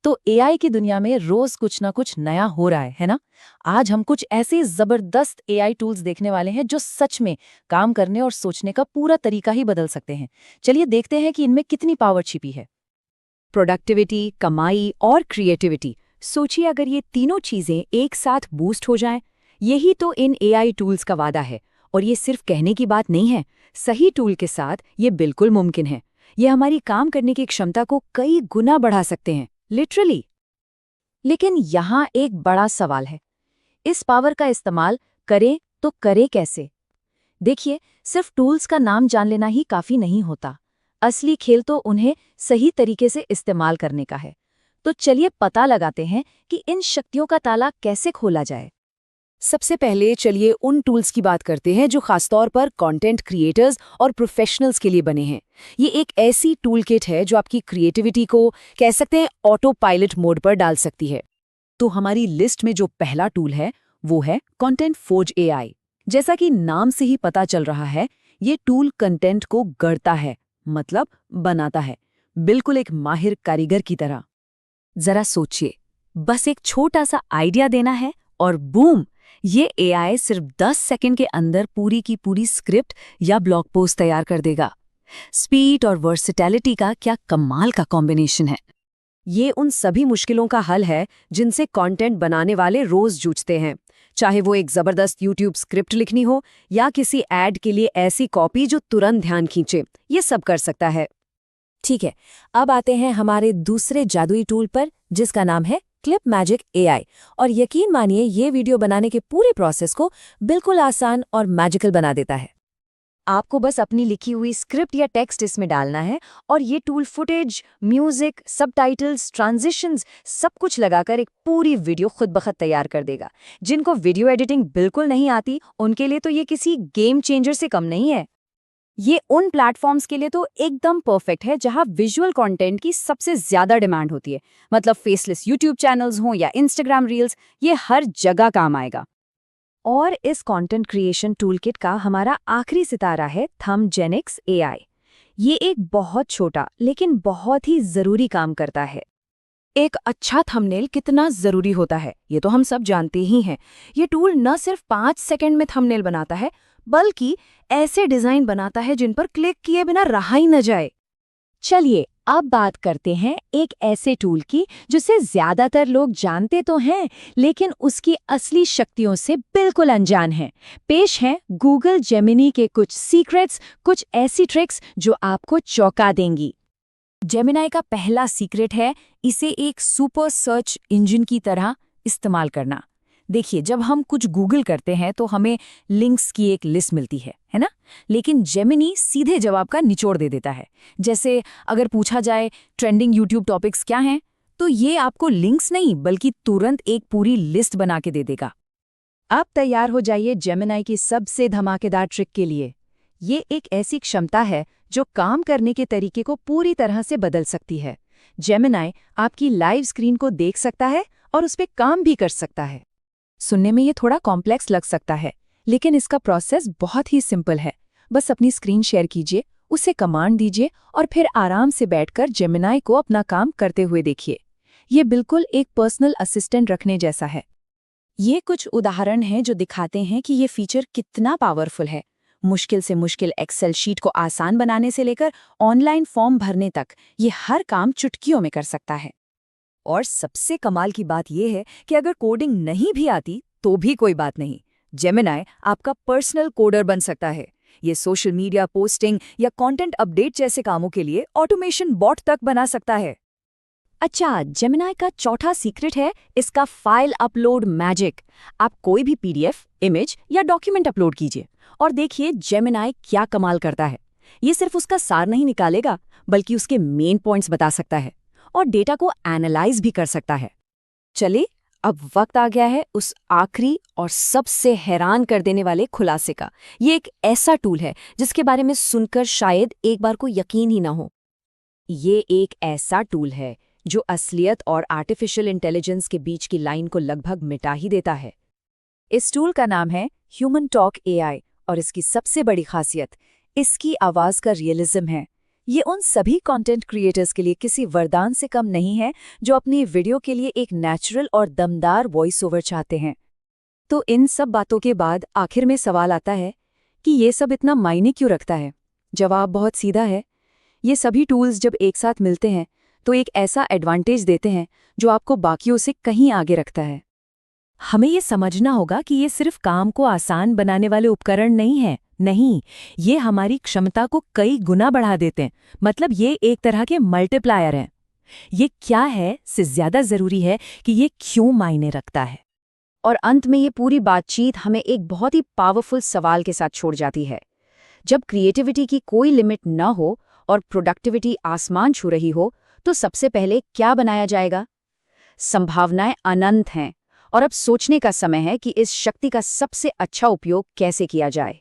तो एआई की दुनिया में रोज कुछ ना कुछ नया हो रहा है ना? आज हम कुछ ऐसे जबरदस्त एआई टूल्स देखने वाले हैं जो सच में काम करने और सोचने का पूरा तरीका ही बदल सकते हैं। चलिए देखते हैं कि इनमें कितनी पावर छिपी है। प्रोडक्टिविटी, कमाई और क्रिएटिविटी। सोचिए अगर ये तीनों चीजें एक साथ बूस्ट हो जाएं, यही तो इन एआई टूल्स का वादा है। और ये सिर्फ कहने की बात नहीं है, सही टूल के साथ ये बिल्कुल मुमकिन है। ये हमारी काम करने की क्षमता को कई गुना बढ़ा सकते हैं, लिटरली। लेकिन यहाँ एक बड़ा सवाल है, इस पावर का इस्तेमाल करें तो करें कैसे? देखिए, सिर्फ टूल्स का नाम जान लेना ही काफी नहीं होता। असली खेल तो उन्हें सही तरीके से इस्तेमाल करने का है। तो चलिए पता लगाते हैं कि इन शक्तियों का ताला कैसे खोला जाए। सबसे पहले चलिए उन टूल्स की बात करते हैं जो खासतौर पर कंटेंट क्रिएटर्स और प्रोफेशनल्स के लिए बने हैं। ये एक ऐसी टूल किट है जो आपकी क्रिएटिविटी को, कह सकते हैं, ऑटो पायलट मोड पर डाल सकती है। तो हमारी लिस्ट में जो पहला टूल है वो है कंटेंट फोर्ज एआई। जैसा कि नाम से ही पता चल रहा है, ये टूल कंटेंट को गढ़ता है, मतलब बनाता है, बिल्कुल एक माहिर कारीगर की तरह। जरा सोचिए, बस एक छोटा सा आइडिया देना है और बूम, ये एआई सिर्फ 10 सेकंड के अंदर पूरी की पूरी स्क्रिप्ट या ब्लॉग पोस्ट तैयार कर देगा। स्पीड और वर्सेटैलिटी का क्या कमाल का कॉम्बिनेशन है। ये उन सभी मुश्किलों का हल है जिनसे कंटेंट बनाने वाले रोज जूझते हैं, चाहे वो एक जबरदस्त यूट्यूब स्क्रिप्ट लिखनी हो या किसी एड के लिए ऐसी कॉपी जो तुरंत ध्यान खींचे, ये सब कर सकता है। ठीक है, अब आते हैं हमारे दूसरे जादुई टूल पर, जिसका नाम है क्लिप मैजिक एआई। और यकीन मानिए, ये वीडियो बनाने के पूरे प्रोसेस को बिल्कुल आसान और मैजिकल बना देता है। आपको बस अपनी लिखी हुई स्क्रिप्ट या टेक्स्ट इसमें डालना है और ये tool footage, music, subtitles, transitions सब कुछ लगाकर एक पूरी वीडियो खुद ब खुद तैयार कर देगा। जिनको वीडियो एडिटिंग बिल्कुल नहीं आती, उनके लिए तो ये किसी गेम चेंजर से कम नहीं है। ये उन प्लेटफॉर्म्स के लिए तो एकदम परफेक्ट है जहां विजुअल कंटेंट की सबसे ज्यादा डिमांड होती है। मतलब फेसलेस यूट्यूब चैनल्स हों या इंस्टाग्राम रील्स, ये हर जगह काम आएगा। और इस कंटेंट क्रिएशन टूलकिट का हमारा आखिरी सितारा है थंबजेनिक्स एआई। ये एक बहुत छोटा लेकिन बहुत ही जरूरी काम करता है। एक अच्छा थंबनेल कितना जरूरी होता है, ये तो हम सब जानते ही हैं। ये टूल न सिर्फ 5 सेकंड में थंबनेल बनाता है, बल्कि ऐसे डिजाइन बनाता है जिन पर क्लिक किए बिना रहा ही न जाए। चलिए अब बात करते हैं एक ऐसे टूल की जिसे ज्यादातर लोग जानते तो हैं, लेकिन उसकी असली शक्तियों से बिल्कुल अनजान हैं। पेश हैं गूगल जेमिनी के कुछ सीक्रेट्स, कुछ ऐसी ट्रिक्स जो आपको चौंका देंगी। जेमिनी का पहला सीक्रेट है इसे एक सुपर सर्च इंजन की तरह इस्तेमाल करना। देखिए, जब हम कुछ गूगल करते हैं तो हमें लिंक्स की एक लिस्ट मिलती है ना? लेकिन जेमिनी सीधे जवाब का निचोड़ दे देता है। जैसे अगर पूछा जाए ट्रेंडिंग यूट्यूब टॉपिक्स क्या हैं, तो ये आपको लिंक्स नहीं बल्कि तुरंत एक पूरी लिस्ट बना के दे देगा। अब तैयार हो जाइए जेमिनी की सबसे धमाकेदार ट्रिक के लिए। ये एक ऐसी क्षमता है जो काम करने के तरीके को पूरी तरह से बदल सकती है। जेमिनी आपकी लाइव स्क्रीन को देख सकता है और उस पर काम भी कर सकता है। सुनने में ये थोड़ा कॉम्प्लेक्स लग सकता है, लेकिन इसका प्रोसेस बहुत ही सिंपल है। बस अपनी स्क्रीन शेयर कीजिए, उसे कमांड दीजिए और फिर आराम से बैठकर जेमिनी को अपना काम करते हुए देखिए। ये बिल्कुल एक पर्सनल असिस्टेंट रखने जैसा है। ये कुछ उदाहरण हैं जो दिखाते हैं कि ये फीचर कितना पावरफुल है। मुश्किल से मुश्किल एक्सेल शीट को आसान बनाने से लेकर ऑनलाइन फॉर्म भरने तक, ये हर काम चुटकियों में कर सकता है। और सबसे कमाल की बात यह है कि अगर कोडिंग नहीं भी आती तो भी कोई बात नहीं, जेमिनी आपका पर्सनल कोडर बन सकता है। ये सोशल मीडिया पोस्टिंग या कंटेंट अपडेट जैसे कामों के लिए ऑटोमेशन बॉट तक बना सकता है। अच्छा, जेमिनी का चौथा सीक्रेट है इसका फाइल अपलोड मैजिक। आप कोई भी पीडीएफ, इमेज या डॉक्यूमेंट अपलोड कीजिए और देखिए जेमिनी क्या कमाल करता है। ये सिर्फ उसका सार नहीं निकालेगा, बल्कि उसके मेन पॉइंट्स बता सकता है और डेटा को एनालाइज भी कर सकता है। चलिए, अब वक्त आ गया है उस आखिरी और सबसे हैरान कर देने वाले खुलासे का। ये एक ऐसा टूल है जिसके बारे में सुनकर शायद एक बार को यकीन ही ना हो। ये एक ऐसा टूल है जो असलियत और आर्टिफिशियल इंटेलिजेंस के बीच की लाइन को लगभग मिटा ही देता है। इस टूल का नाम है ह्यूमन टॉक एआई और इसकी सबसे बड़ी खासियत इसकी आवाज का रियलिज्म है। ये उन सभी कंटेंट क्रिएटर्स के लिए किसी वरदान से कम नहीं है जो अपनी वीडियो के लिए एक नेचुरल और दमदार वॉइस ओवर चाहते हैं। तो इन सब बातों के बाद आखिर में सवाल आता है कि ये सब इतना मायने क्यों रखता है? जवाब बहुत सीधा है। ये सभी टूल्स जब एक साथ मिलते हैं तो एक ऐसा एडवांटेज देते हैं जो आपको बाकियों से कहीं आगे रखता है। हमें ये समझना होगा कि ये सिर्फ काम को आसान बनाने वाले उपकरण नहीं हैं। नहीं, ये हमारी क्षमता को कई गुना बढ़ा देते हैं। मतलब ये एक तरह के मल्टीप्लायर हैं। ये क्या है से ज्यादा जरूरी है कि ये क्यों मायने रखता है। और अंत में ये पूरी बातचीत हमें एक बहुत ही पावरफुल सवाल के साथ छोड़ जाती है। जब क्रिएटिविटी की कोई लिमिट न हो और प्रोडक्टिविटी आसमान छू रही हो, तो सबसे पहले क्या बनाया जाएगा? संभावनाएं अनंत हैं और अब सोचने का समय है कि इस शक्ति का सबसे अच्छा उपयोग कैसे किया जाए।